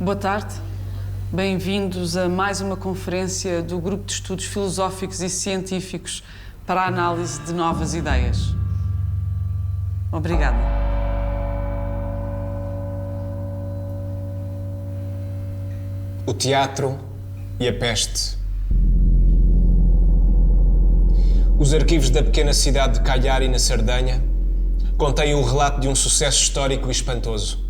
Boa tarde. Bem-vindos a mais uma conferência do Grupo de Estudos Filosóficos e Científicos para a Análise de Novas Ideias. Obrigada. O teatro e a peste. Os arquivos da pequena cidade de Cagliari, na Sardenha, contêm o relato de um sucesso histórico e espantoso.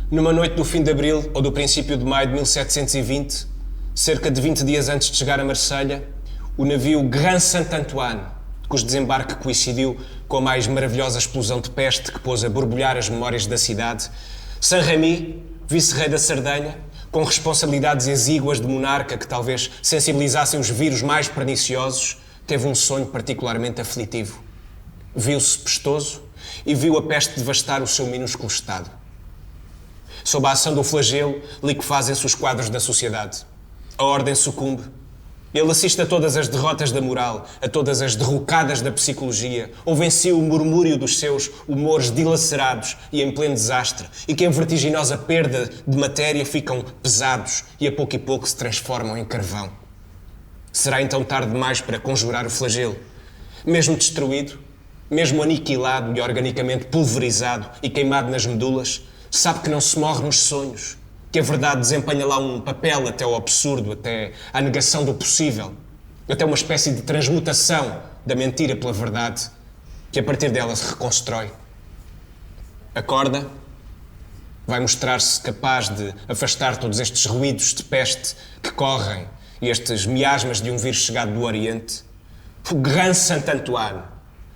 Numa noite do fim de abril ou do princípio de maio de 1720, cerca de 20 dias antes de chegar a Marselha, o navio Grand Saint-Antoine, cujo desembarque coincidiu com a mais maravilhosa explosão de peste que pôs a borbulhar as memórias da cidade, Saint-Remy, vice-rei da Sardenha, com responsabilidades exíguas de monarca que talvez sensibilizassem os vírus mais perniciosos, teve um sonho particularmente aflitivo. Viu-se pestoso e viu a peste devastar o seu minúsculo estado. Sob a ação do flagelo, liquefazem-se os quadros da sociedade. A ordem sucumbe. Ele assiste a todas as derrotas da moral, a todas as derrocadas da psicologia, ouve-se o murmúrio dos seus humores dilacerados e em pleno desastre, e que em vertiginosa perda de matéria ficam pesados e a pouco se transformam em carvão. Será então tarde demais para conjurar o flagelo? Mesmo destruído, mesmo aniquilado e organicamente pulverizado e queimado nas medulas, sabe que não se morre nos sonhos, que a verdade desempenha lá um papel até ao absurdo, até à negação do possível, até uma espécie de transmutação da mentira pela verdade, que a partir dela se reconstrói. Acorda, vai mostrar-se capaz de afastar todos estes ruídos de peste que correm e estes miasmas de um vírus chegado do Oriente. O Grand Saint-Antoine,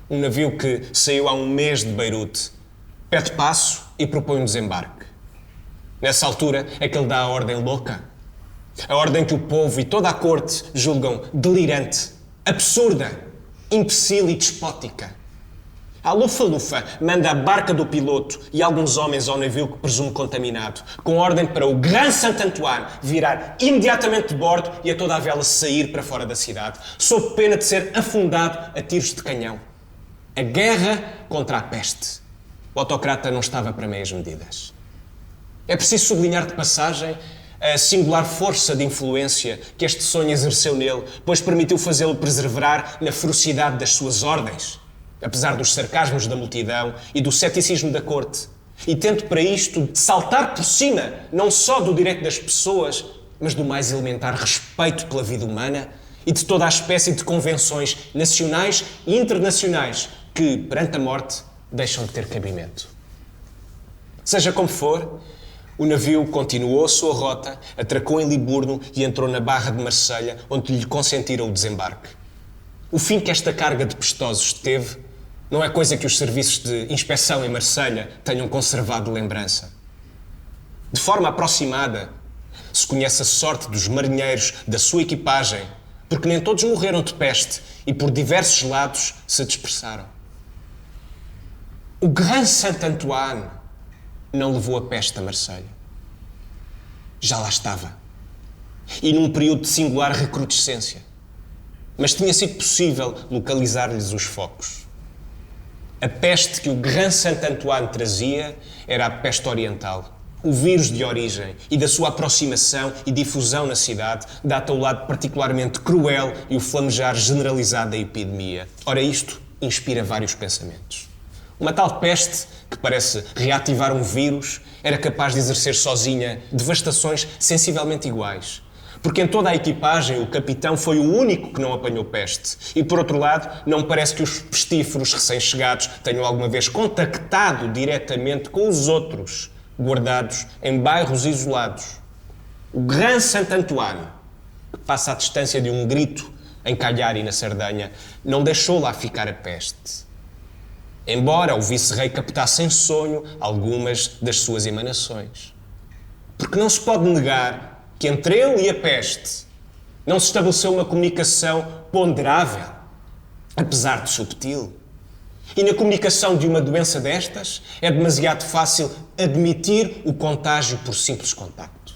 um navio que saiu há um mês de Beirute, pede passo e propõe um desembarque. Nessa altura é que ele dá a ordem louca. A ordem que o povo e toda a corte julgam delirante, absurda, imbecil e despótica. A Lufa-Lufa manda a barca do piloto e alguns homens ao navio que presume contaminado, com ordem para o Grand Saint-Antoine virar imediatamente de bordo e a toda a vela sair para fora da cidade, sob pena de ser afundado a tiros de canhão. A guerra contra a peste. O autocrata não estava para meias medidas. É preciso sublinhar de passagem a singular força de influência que este sonho exerceu nele, pois permitiu fazê-lo perseverar na ferocidade das suas ordens, apesar dos sarcasmos da multidão e do ceticismo da corte, e tendo para isto de saltar por cima não só do direito das pessoas, mas do mais elementar respeito pela vida humana e de toda a espécie de convenções nacionais e internacionais que, perante a morte, deixam de ter cabimento. Seja como for, o navio continuou a sua rota, atracou em Liburno e entrou na Barra de Marselha, onde lhe consentiram o desembarque. O fim que esta carga de pestosos teve não é coisa que os serviços de inspeção em Marselha tenham conservado de lembrança. De forma aproximada, se conhece a sorte dos marinheiros da sua equipagem, porque nem todos morreram de peste e por diversos lados se dispersaram. O Grand Saint-Antoine não levou a peste a Marselha. Já lá estava. E num período de singular recrudescência. Mas tinha sido possível localizar-lhes os focos. A peste que o Grand Saint-Antoine trazia era a peste oriental. O vírus de origem e da sua aproximação e difusão na cidade data o lado particularmente cruel e o flamejar generalizado da epidemia. Ora, isto inspira vários pensamentos. Uma tal peste, que parece reativar um vírus, era capaz de exercer sozinha devastações sensivelmente iguais. Porque em toda a equipagem o capitão foi o único que não apanhou peste. E por outro lado, não parece que os pestíferos recém-chegados tenham alguma vez contactado diretamente com os outros, guardados em bairros isolados. O Grand Saint-Antoine, que passa à distância de um grito em Cagliari, na Sardenha, não deixou lá ficar a peste. Embora o vice-rei captasse em sonho algumas das suas emanações. Porque não se pode negar que entre ele e a peste não se estabeleceu uma comunicação ponderável, apesar de subtil. E na comunicação de uma doença destas é demasiado fácil admitir o contágio por simples contacto.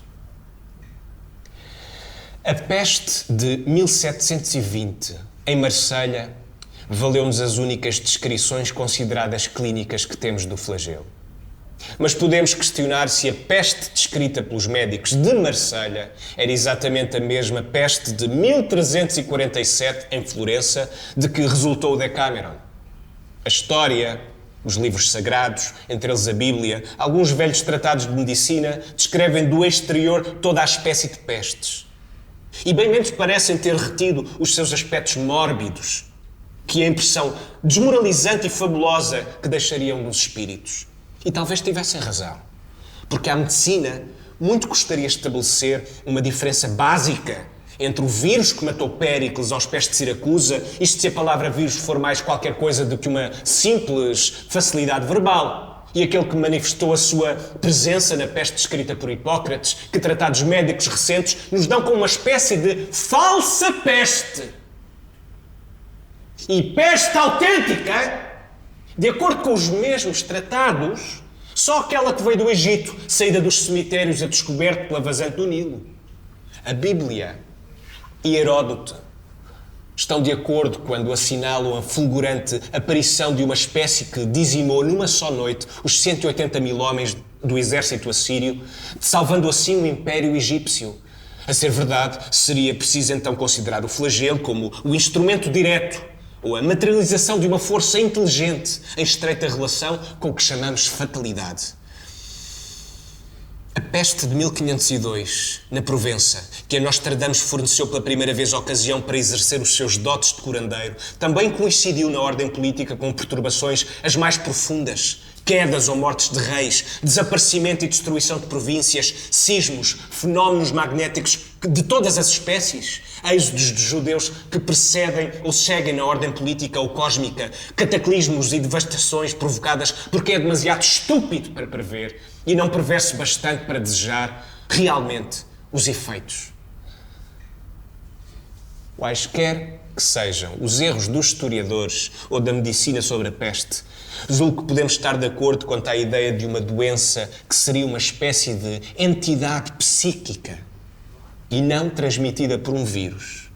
A peste de 1720, em Marselha, valeu-nos as únicas descrições consideradas clínicas que temos do flagelo. Mas podemos questionar se a peste descrita pelos médicos de Marselha era exatamente a mesma peste de 1347 em Florença de que resultou o Decameron. A história, os livros sagrados, entre eles a Bíblia, alguns velhos tratados de medicina, descrevem do exterior toda a espécie de pestes. E bem menos parecem ter retido os seus aspectos mórbidos, que a impressão desmoralizante e fabulosa que deixariam nos espíritos. E talvez tivessem razão, porque a medicina muito gostaria de estabelecer uma diferença básica entre o vírus que matou Péricles aos pés de Siracusa, isto se a palavra vírus for mais qualquer coisa do que uma simples facilidade verbal, e aquele que manifestou a sua presença na peste descrita por Hipócrates, que tratados médicos recentes nos dão como uma espécie de falsa peste. E peste autêntica, de acordo com os mesmos tratados, só aquela que veio do Egito, saída dos cemitérios a descoberto pela vazante do Nilo. A Bíblia e Heródoto estão de acordo quando assinalam a fulgurante aparição de uma espécie que dizimou numa só noite os 180 mil homens do exército assírio, salvando assim o Império Egípcio. A ser verdade, seria preciso então considerar o flagelo como o instrumento direto ou a materialização de uma força inteligente em estreita relação com o que chamamos fatalidade. A peste de 1502, na Provença, que a Nostradamus forneceu pela primeira vez a ocasião para exercer os seus dotes de curandeiro, também coincidiu na ordem política com perturbações as mais profundas, quedas ou mortes de reis, desaparecimento e destruição de províncias, sismos, fenómenos magnéticos de todas as espécies, êxodos de judeus que precedem ou seguem na ordem política ou cósmica, cataclismos e devastações provocadas porque é demasiado estúpido para prever e não prevê-se bastante para desejar realmente os efeitos. Quaisquer que sejam os erros dos historiadores ou da medicina sobre a peste, julgo que podemos estar de acordo quanto à ideia de uma doença que seria uma espécie de entidade psíquica e não transmitida por um vírus.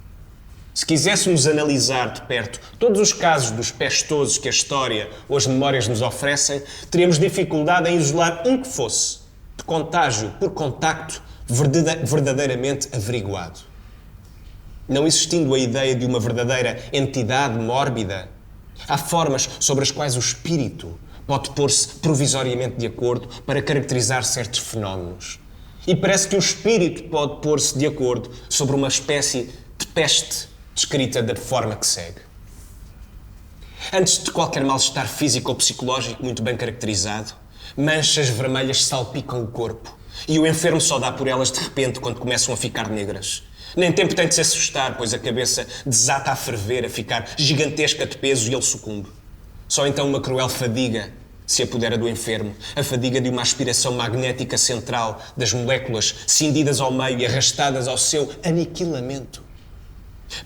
Se quiséssemos analisar de perto todos os casos dos pestosos que a história ou as memórias nos oferecem, teríamos dificuldade em isolar um que fosse, de contágio por contacto, verdadeiramente averiguado. Não existindo a ideia de uma verdadeira entidade mórbida, há formas sobre as quais o espírito pode pôr-se provisoriamente de acordo para caracterizar certos fenómenos. E parece que o espírito pode pôr-se de acordo sobre uma espécie de peste descrita da forma que segue. Antes de qualquer mal-estar físico ou psicológico muito bem caracterizado, manchas vermelhas salpicam o corpo e o enfermo só dá por elas de repente quando começam a ficar negras. Nem tempo tem de se assustar, pois a cabeça desata a ferver, a ficar gigantesca de peso e ele sucumbe. Só então uma cruel fadiga se apodera do enfermo, a fadiga de uma aspiração magnética central das moléculas cindidas ao meio e arrastadas ao seu aniquilamento.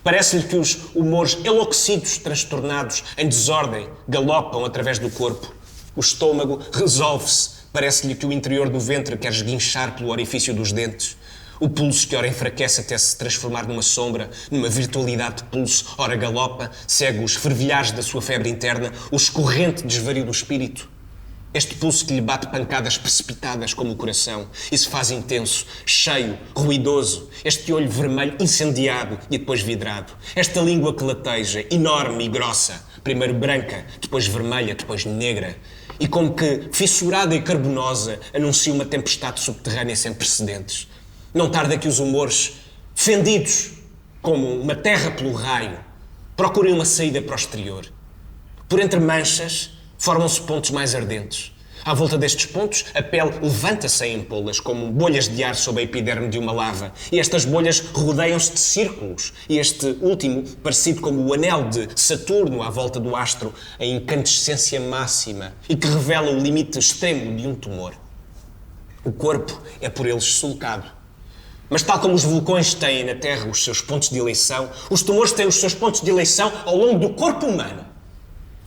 Parece-lhe que os humores enlouquecidos, transtornados, em desordem, galopam através do corpo. O estômago resolve-se, parece-lhe que o interior do ventre quer esguinchar pelo orifício dos dentes. O pulso que ora enfraquece até se transformar numa sombra, numa virtualidade de pulso, ora galopa, segue os fervilhares da sua febre interna, o escorrente desvario do espírito. Este pulso que lhe bate pancadas precipitadas como o coração e se faz intenso, cheio, ruidoso. Este olho vermelho incendiado e depois vidrado. Esta língua que lateja, enorme e grossa, primeiro branca, depois vermelha, depois negra. E como que, fissurada e carbonosa, anuncia uma tempestade subterrânea sem precedentes. Não tarda que os humores, fendidos como uma terra pelo raio, procurem uma saída para o exterior. Por entre manchas, formam-se pontos mais ardentes. À volta destes pontos, a pele levanta-se em ampolas, como bolhas de ar sob a epiderme de uma lava. E estas bolhas rodeiam-se de círculos. E este último, parecido como o anel de Saturno à volta do astro, em incandescência máxima, e que revela o limite extremo de um tumor. O corpo é por eles sulcado. Mas tal como os vulcões têm na Terra os seus pontos de eleição, os tumores têm os seus pontos de eleição ao longo do corpo humano.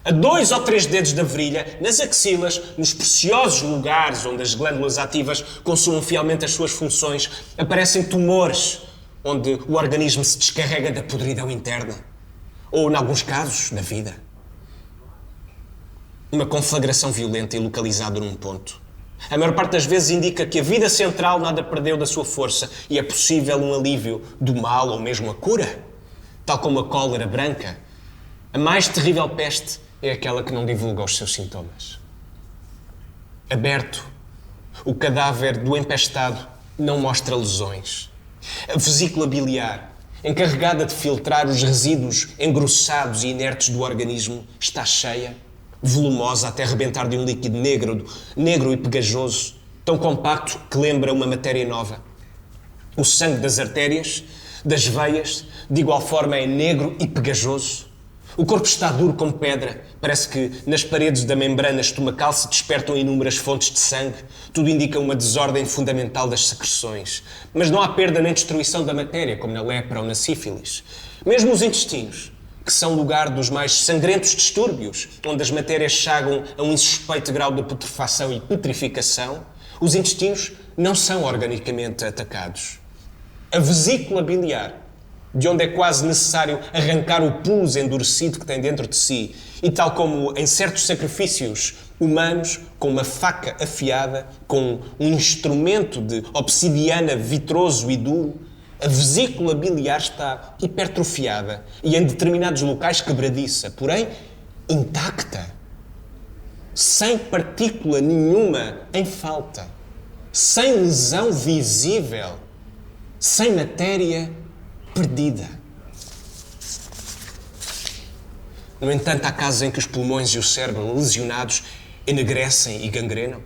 A 2 ou 3 dedos da virilha, nas axilas, nos preciosos lugares onde as glândulas ativas consumam fielmente as suas funções, aparecem tumores, onde o organismo se descarrega da podridão interna. Ou, em alguns casos, da vida. Uma conflagração violenta e localizada num ponto. A maior parte das vezes indica que a vida central nada perdeu da sua força e é possível um alívio do mal ou mesmo a cura, tal como a cólera branca. A mais terrível peste é aquela que não divulga os seus sintomas. Aberto, o cadáver do empestado não mostra lesões. A vesícula biliar, encarregada de filtrar os resíduos engrossados e inertes do organismo, está cheia, volumosa até rebentar de um líquido negro e pegajoso, tão compacto que lembra uma matéria nova. O sangue das artérias, das veias, de igual forma é negro e pegajoso. O corpo está duro como pedra. Parece que nas paredes da membrana estomacal se despertam inúmeras fontes de sangue. Tudo indica uma desordem fundamental das secreções. Mas não há perda nem destruição da matéria, como na lepra ou na sífilis. Mesmo os intestinos, que são lugar dos mais sangrentos distúrbios, onde as matérias chegam a um insuspeito grau de putrefação e putrificação, os intestinos não são organicamente atacados. A vesícula biliar, de onde é quase necessário arrancar o pus endurecido que tem dentro de si, e tal como em certos sacrifícios humanos, com uma faca afiada, com um instrumento de obsidiana vitroso e duro, a vesícula biliar está hipertrofiada e em determinados locais quebradiça, porém intacta, sem partícula nenhuma em falta, sem lesão visível, sem matéria perdida. No entanto, há casos em que os pulmões e o cérebro lesionados enegrecem e gangrenam.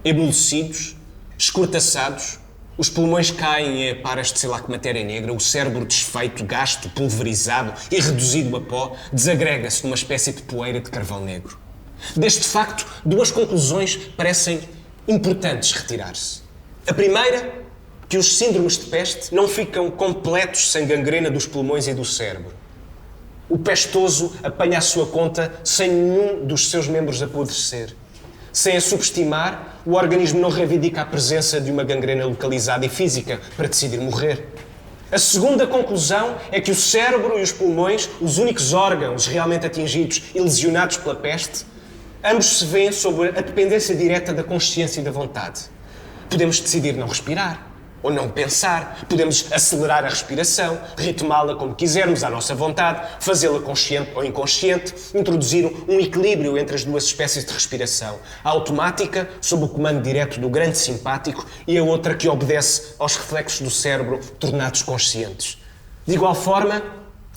Emolecidos, escurtaçados, os pulmões caem em aparas de sei lá que matéria negra, o cérebro desfeito, gasto, pulverizado e reduzido a pó, desagrega-se numa espécie de poeira de carvão negro. Deste facto, duas conclusões parecem importantes retirar-se. A primeira, que os síndromes de peste não ficam completos sem gangrena dos pulmões e do cérebro. O pestoso apanha a sua conta sem nenhum dos seus membros apodrecer. Sem a subestimar, o organismo não reivindica a presença de uma gangrena localizada e física para decidir morrer. A segunda conclusão é que o cérebro e os pulmões, os únicos órgãos realmente atingidos e lesionados pela peste, ambos se veem sob a dependência direta da consciência e da vontade. Podemos decidir não respirar ou não pensar, podemos acelerar a respiração, ritmá-la como quisermos, à nossa vontade, fazê-la consciente ou inconsciente, introduzir um equilíbrio entre as duas espécies de respiração. A automática, sob o comando direto do grande simpático, e a outra que obedece aos reflexos do cérebro tornados conscientes. De igual forma,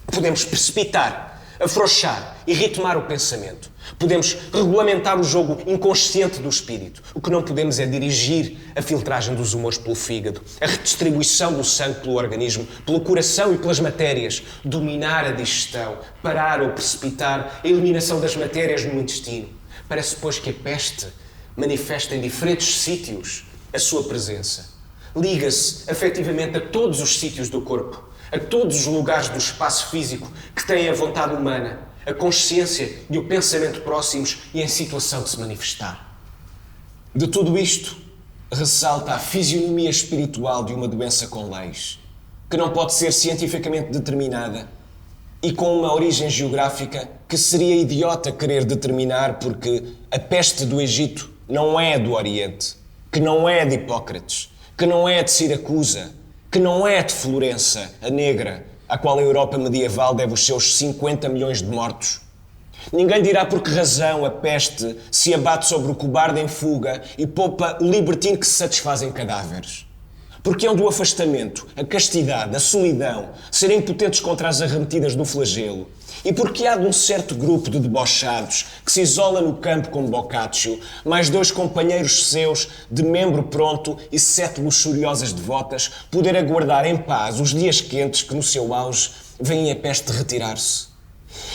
podemos precipitar, afrouxar e ritmar o pensamento. Podemos regulamentar o jogo inconsciente do espírito. O que não podemos é dirigir a filtragem dos humores pelo fígado, a redistribuição do sangue pelo organismo, pelo coração e pelas matérias, dominar a digestão, parar ou precipitar a eliminação das matérias no intestino. Parece, pois, que a peste manifesta em diferentes sítios a sua presença. Liga-se afetivamente a todos os sítios do corpo, a todos os lugares do espaço físico que têm a vontade humana, a consciência e o pensamento próximos e em situação de se manifestar. De tudo isto, ressalta a fisionomia espiritual de uma doença com leis, que não pode ser cientificamente determinada e com uma origem geográfica que seria idiota querer determinar porque a peste do Egito não é do Oriente, que não é de Hipócrates, que não é de Siracusa, que não é de Florença, a negra, à qual a Europa medieval deve os seus 50 milhões de mortos. Ninguém dirá por que razão a peste se abate sobre o cobarde em fuga e poupa o libertino que se satisfaz em cadáveres. Porque onde o afastamento, a castidade, a solidão serem impotentes contra as arremetidas do flagelo, e porque há de um certo grupo de debochados que se isola no campo com Boccaccio, mais 2 companheiros seus de membro pronto e 7 luxuriosas devotas, poder aguardar em paz os dias quentes que no seu auge vem a peste retirar-se.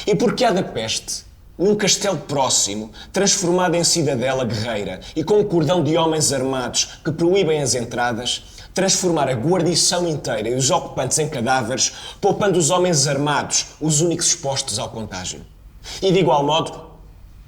E porque há da peste, num castelo próximo, transformado em cidadela guerreira e com um cordão de homens armados que proíbem as entradas, transformar a guarnição inteira e os ocupantes em cadáveres, poupando os homens armados, os únicos expostos ao contágio. E de igual modo,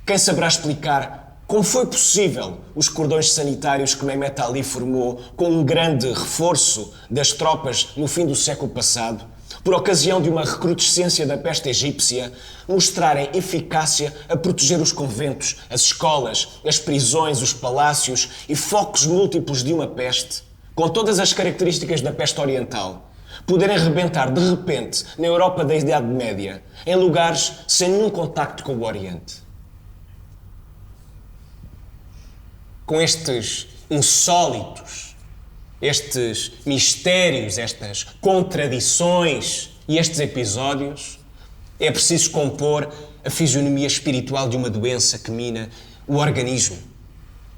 quem saberá explicar como foi possível os cordões sanitários que Mehmet Ali formou com um grande reforço das tropas no fim do século passado por ocasião de uma recrudescência da peste egípcia, mostrarem eficácia a proteger os conventos, as escolas, as prisões, os palácios e focos múltiplos de uma peste, com todas as características da peste oriental, poderem rebentar de repente na Europa da Idade Média, em lugares sem nenhum contacto com o Oriente. Com estes insólitos, estes mistérios, estas contradições e estes episódios, é preciso compor a fisionomia espiritual de uma doença que mina o organismo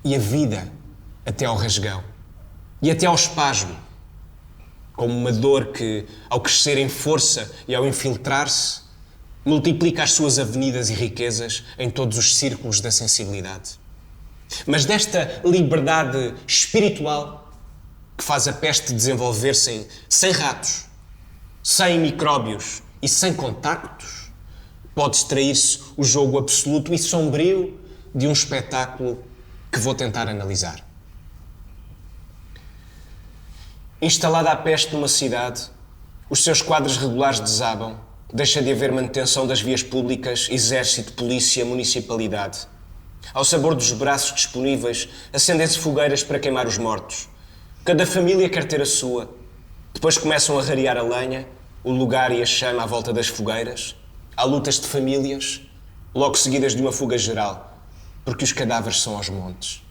e a vida até ao rasgão e até ao espasmo, como uma dor que, ao crescer em força e ao infiltrar-se, multiplica as suas avenidas e riquezas em todos os círculos da sensibilidade. Mas desta liberdade espiritual que faz a peste desenvolver-se sem ratos, sem micróbios e sem contactos, pode extrair-se o jogo absoluto e sombrio de um espetáculo que vou tentar analisar. Instalada a peste numa cidade, os seus quadros regulares desabam, deixa de haver manutenção das vias públicas, exército, polícia, municipalidade. Ao sabor dos braços disponíveis, acendem-se fogueiras para queimar os mortos. Cada família quer ter a sua. Depois começam a rarear a lenha, o lugar e a chama à volta das fogueiras. Há lutas de famílias, logo seguidas de uma fuga geral, porque os cadáveres são aos montes.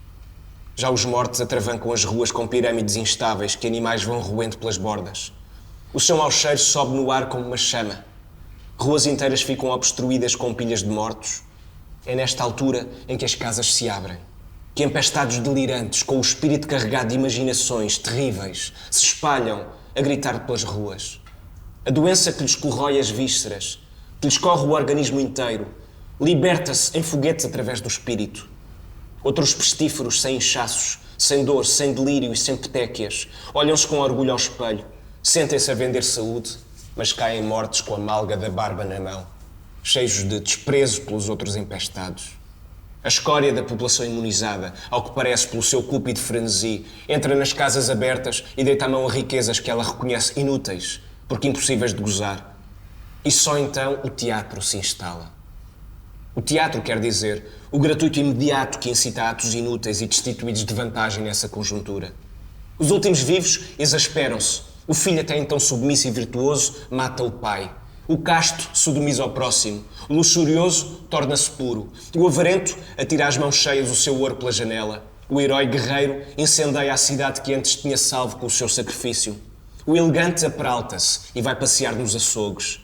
Já os mortos atravancam as ruas com pirâmides instáveis que animais vão roendo pelas bordas. O seu mau cheiro sobe no ar como uma chama. Ruas inteiras ficam obstruídas com pilhas de mortos. É nesta altura em que as casas se abrem, que empestados delirantes, com o espírito carregado de imaginações terríveis, se espalham a gritar pelas ruas. A doença que lhes corrói as vísceras, que lhes corre o organismo inteiro, liberta-se em foguetes através do espírito. Outros pestíferos sem inchaços, sem dor, sem delírio e sem petéquias, olham-se com orgulho ao espelho, sentem-se a vender saúde, mas caem mortos com a malga da barba na mão, cheios de desprezo pelos outros empestados. A escória da população imunizada, ao que parece pelo seu cúpido frenesi, entra nas casas abertas e deita a mão a riquezas que ela reconhece inúteis, porque impossíveis de gozar. E só então o teatro se instala. O teatro quer dizer o gratuito imediato que incita atos inúteis e destituídos de vantagem nessa conjuntura. Os últimos vivos exasperam-se. O filho, até então submisso e virtuoso, mata o pai. O casto sodomiza o próximo. O luxurioso torna-se puro. O avarento atira às mãos cheias o seu ouro pela janela. O herói guerreiro incendeia a cidade que antes tinha salvo com o seu sacrifício. O elegante apralta-se e vai passear nos açougues.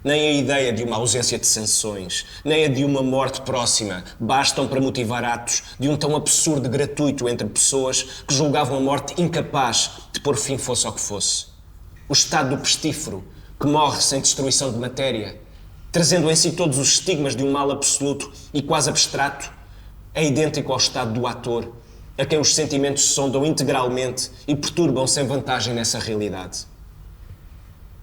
Nem a ideia de uma ausência de sanções, nem a de uma morte próxima bastam para motivar atos de um tão absurdo e gratuito entre pessoas que julgavam a morte incapaz de pôr fim fosse ao que fosse. O estado do pestífero, que morre sem destruição de matéria, trazendo em si todos os estigmas de um mal absoluto e quase abstrato, é idêntico ao estado do ator, a quem os sentimentos sondam integralmente e perturbam sem vantagem nessa realidade.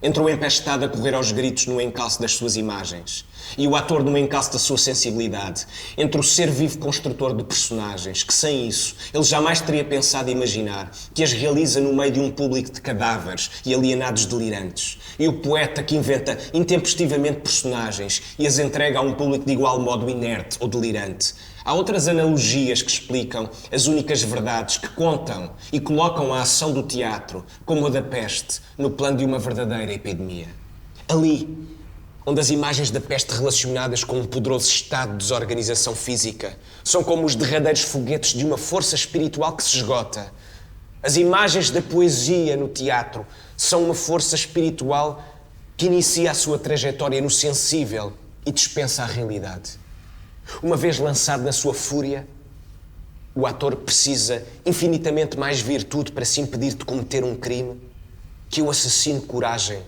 Entre o empestado a correr aos gritos no encalço das suas imagens e o ator no encalço da sua sensibilidade, entre o ser vivo construtor de personagens, que sem isso ele jamais teria pensado imaginar, que as realiza no meio de um público de cadáveres e alienados delirantes, e o poeta que inventa intempestivamente personagens e as entrega a um público de igual modo inerte ou delirante. Há outras analogias que explicam as únicas verdades que contam e colocam a ação do teatro, como a da peste, no plano de uma verdadeira epidemia. Ali, onde as imagens da peste relacionadas com um poderoso estado de desorganização física são como os derradeiros foguetes de uma força espiritual que se esgota. As imagens da poesia no teatro são uma força espiritual que inicia a sua trajetória no sensível e dispensa a realidade. Uma vez lançado na sua fúria, o ator precisa infinitamente mais virtude para se impedir de cometer um crime que o assassino coragem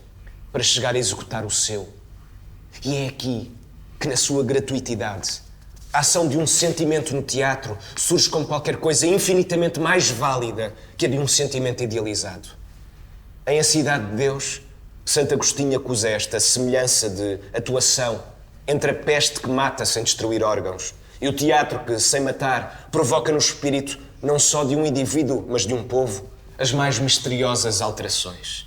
para chegar a executar o seu. E é aqui que, na sua gratuitidade, a ação de um sentimento no teatro surge como qualquer coisa infinitamente mais válida que a de um sentimento idealizado. Em A Cidade de Deus, Santo Agostinho acusa esta semelhança de atuação entre a peste que mata sem destruir órgãos e o teatro que, sem matar, provoca no espírito não só de um indivíduo, mas de um povo, as mais misteriosas alterações.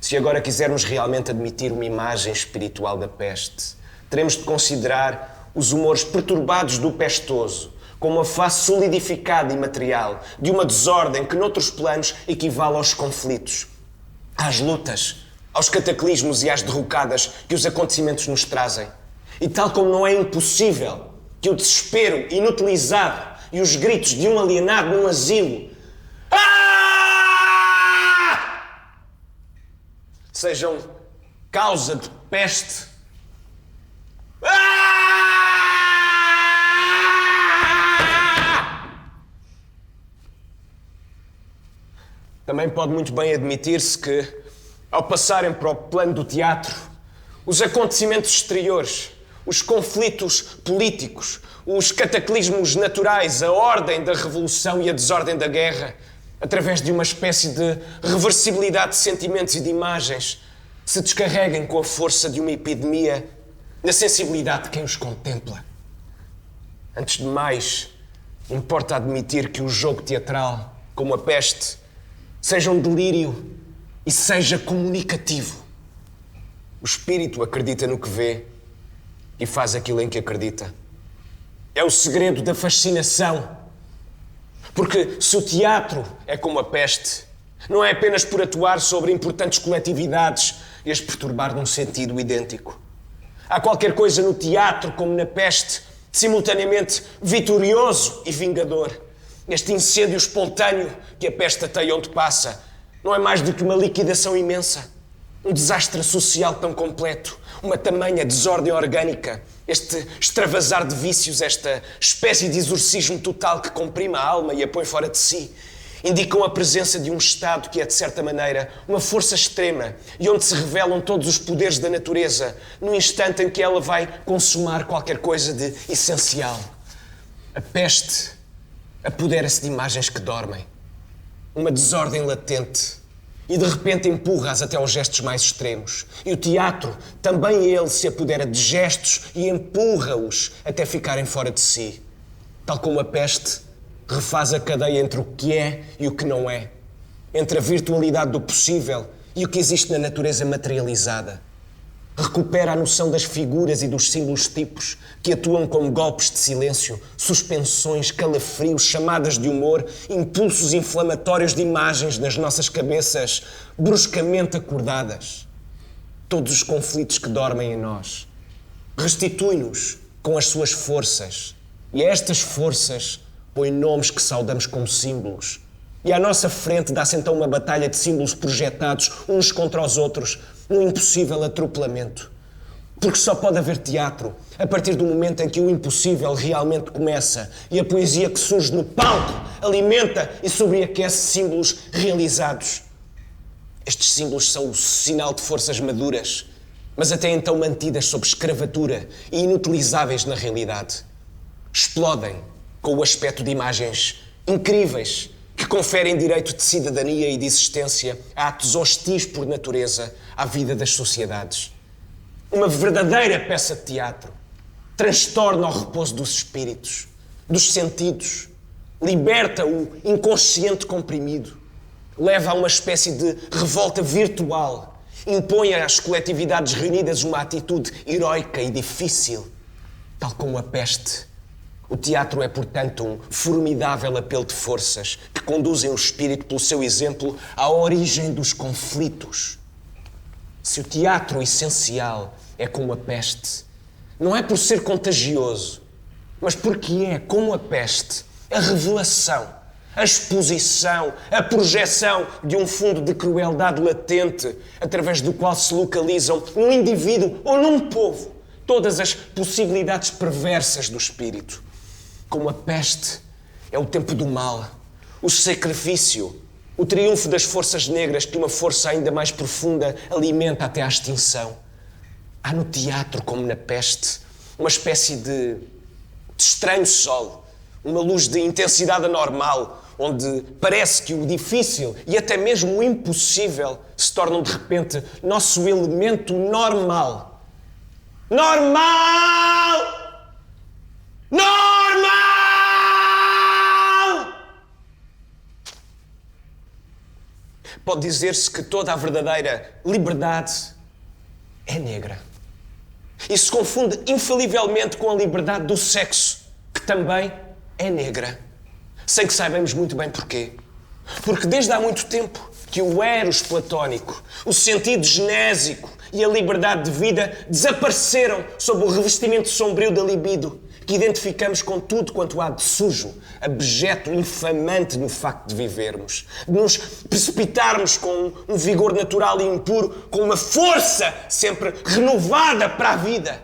Se agora quisermos realmente admitir uma imagem espiritual da peste, teremos de considerar os humores perturbados do pestoso como uma face solidificada e material de uma desordem que, noutros planos, equivale aos conflitos, às lutas, aos cataclismos e às derrocadas que os acontecimentos nos trazem. E tal como não é impossível que o desespero inutilizado e os gritos de um alienado num asilo sejam causa de peste. Também pode muito bem admitir-se que, ao passarem para o plano do teatro, os acontecimentos exteriores, os conflitos políticos, os cataclismos naturais, a ordem da revolução e a desordem da guerra, através de uma espécie de reversibilidade de sentimentos e de imagens, se descarreguem com a força de uma epidemia na sensibilidade de quem os contempla. Antes de mais, importa admitir que o jogo teatral, como a peste, seja um delírio e seja comunicativo. O espírito acredita no que vê e faz aquilo em que acredita. É o segredo da fascinação. Porque se o teatro é como a peste, não é apenas por atuar sobre importantes coletividades e as perturbar num sentido idêntico. Há qualquer coisa no teatro, como na peste, simultaneamente vitorioso e vingador. Este incêndio espontâneo que a peste ateia onde passa não é mais do que uma liquidação imensa, um desastre social tão completo, uma tamanha desordem orgânica, este extravasar de vícios, esta espécie de exorcismo total que comprime a alma e a põe fora de si, indicam a presença de um estado que é, de certa maneira, uma força extrema e onde se revelam todos os poderes da natureza no instante em que ela vai consumar qualquer coisa de essencial. A peste apodera-se de imagens que dormem, uma desordem latente, e de repente empurra-as até aos gestos mais extremos. E o teatro, também ele se apodera de gestos e empurra-os até ficarem fora de si. Tal como a peste, refaz a cadeia entre o que é e o que não é, entre a virtualidade do possível e o que existe na natureza materializada. Recupera a noção das figuras e dos símbolos tipos que atuam como golpes de silêncio, suspensões, calafrios, chamadas de humor, impulsos inflamatórios de imagens nas nossas cabeças bruscamente acordadas. Todos os conflitos que dormem em nós. Restitui-nos com as suas forças. E a estas forças põe nomes que saudamos como símbolos. E à nossa frente dá-se então uma batalha de símbolos projetados uns contra os outros, num impossível atropelamento. Porque só pode haver teatro a partir do momento em que o impossível realmente começa e a poesia que surge no palco alimenta e sobreaquece símbolos realizados. Estes símbolos são o sinal de forças maduras, mas até então mantidas sob escravatura e inutilizáveis na realidade. Explodem com o aspecto de imagens incríveis que conferem direito de cidadania e de existência a atos hostis por natureza à vida das sociedades. Uma verdadeira peça de teatro transtorna o repouso dos espíritos, dos sentidos, liberta o inconsciente comprimido, leva a uma espécie de revolta virtual, impõe às coletividades reunidas uma atitude heroica e difícil, tal como a peste. O teatro é, portanto, um formidável apelo de forças que conduzem o espírito, pelo seu exemplo, à origem dos conflitos. Se o teatro essencial é como a peste, não é por ser contagioso, mas porque é, como a peste, a revelação, a exposição, a projeção de um fundo de crueldade latente, através do qual se localizam num indivíduo ou num povo todas as possibilidades perversas do espírito. Como a peste é o tempo do mal, o sacrifício, o triunfo das forças negras que uma força ainda mais profunda alimenta até à extinção. Há no teatro, como na peste, uma espécie de estranho sol, uma luz de intensidade anormal, onde parece que o difícil e até mesmo o impossível se tornam de repente nosso elemento normal. Normal! Normal! pode dizer-se que toda a verdadeira liberdade é negra. E se confunde infalivelmente com a liberdade do sexo, que também é negra. Sem que saibamos muito bem porquê. Porque desde há muito tempo que o eros platónico, o sentido genésico e a liberdade de vida desapareceram sob o revestimento sombrio da libido, que identificamos com tudo quanto há de sujo, abjeto, infamante no facto de vivermos, de nos precipitarmos com um vigor natural e impuro, com uma força sempre renovada para a vida.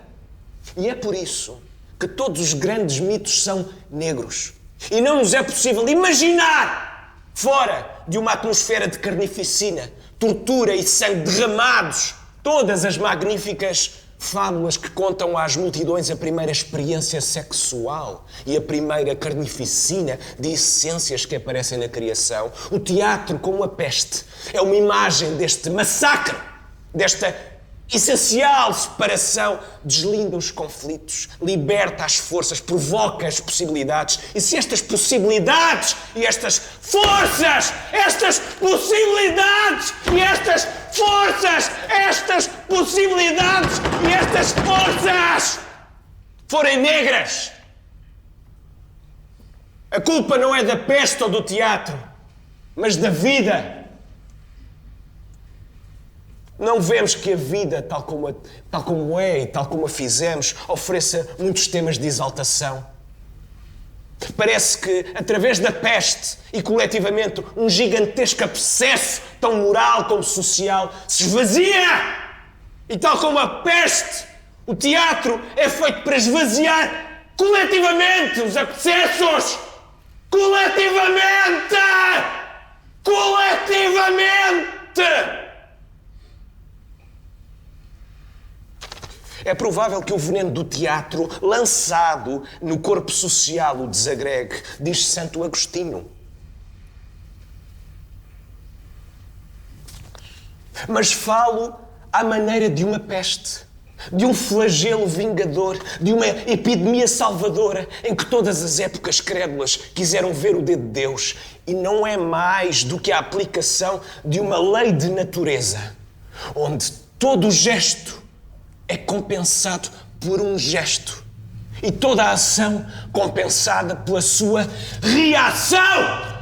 E é por isso que todos os grandes mitos são negros. E não nos é possível imaginar fora de uma atmosfera de carnificina, tortura e sangue derramados, todas as magníficas fábulas que contam às multidões a primeira experiência sexual e a primeira carnificina de essências que aparecem na criação. O teatro, como a peste, é uma imagem deste massacre, desta essencial separação, deslinda os conflitos, liberta as forças, provoca as possibilidades. E se estas possibilidades e estas forças, estas possibilidades e estas forças, estas possibilidades e estas forças forem negras, a culpa não é da peste ou do teatro, mas da vida. Não vemos que a vida, tal como é e tal como a fizemos, ofereça muitos temas de exaltação. Parece que, através da peste e coletivamente um gigantesco abscesso, tão moral como social, se esvazia. E tal como a peste, o teatro é feito para esvaziar coletivamente os abscessos. Coletivamente! Coletivamente! É provável que o veneno do teatro, lançado no corpo social, o desagregue, diz Santo Agostinho. Mas falo à maneira de uma peste, de um flagelo vingador, de uma epidemia salvadora, em que todas as épocas crédulas quiseram ver o dedo de Deus, e não é mais do que a aplicação de uma lei de natureza, onde todo o gesto é compensado por um gesto e toda a ação compensada pela sua reação.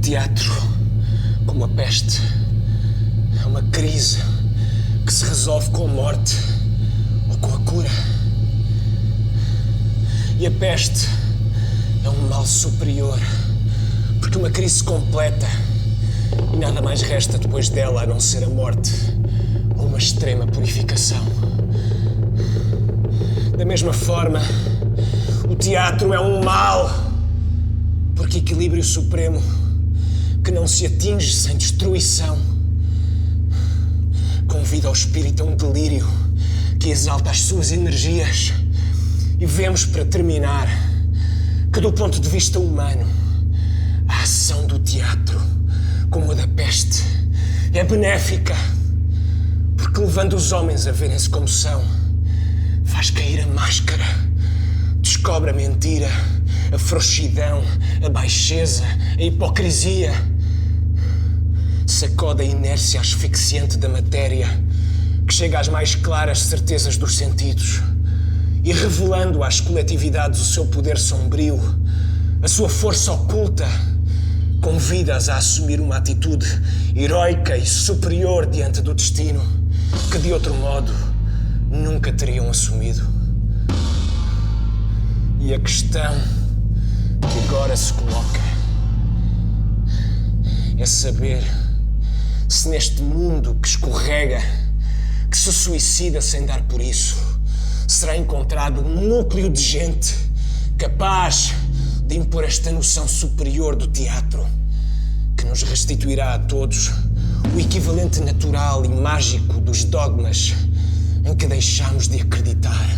Teatro, como a peste, é uma crise que se resolve com a morte ou com a cura. E a peste é um mal superior, porque uma crise se completa e nada mais resta depois dela a não ser a morte ou uma extrema purificação. Da mesma forma, o teatro é um mal, porque equilíbrio supremo que não se atinge sem destruição convida o espírito a um delírio que exalta as suas energias. E vemos, para terminar, que do ponto de vista humano, a ação do teatro, como a da peste, é benéfica, porque levando os homens a verem-se como são, faz cair a máscara, descobre a mentira, a frouxidão, a baixeza, a hipocrisia, sacode a inércia asfixiante da matéria, que chega às mais claras certezas dos sentidos, e revelando às coletividades o seu poder sombrio, a sua força oculta, convida-as a assumir uma atitude heroica e superior diante do destino, que de outro modo nunca teriam assumido. E a questão que agora se coloca é saber se neste mundo que escorrega, que se suicida sem dar por isso, será encontrado um núcleo de gente capaz de impor esta noção superior do teatro, que nos restituirá a todos o equivalente natural e mágico dos dogmas em que deixamos de acreditar.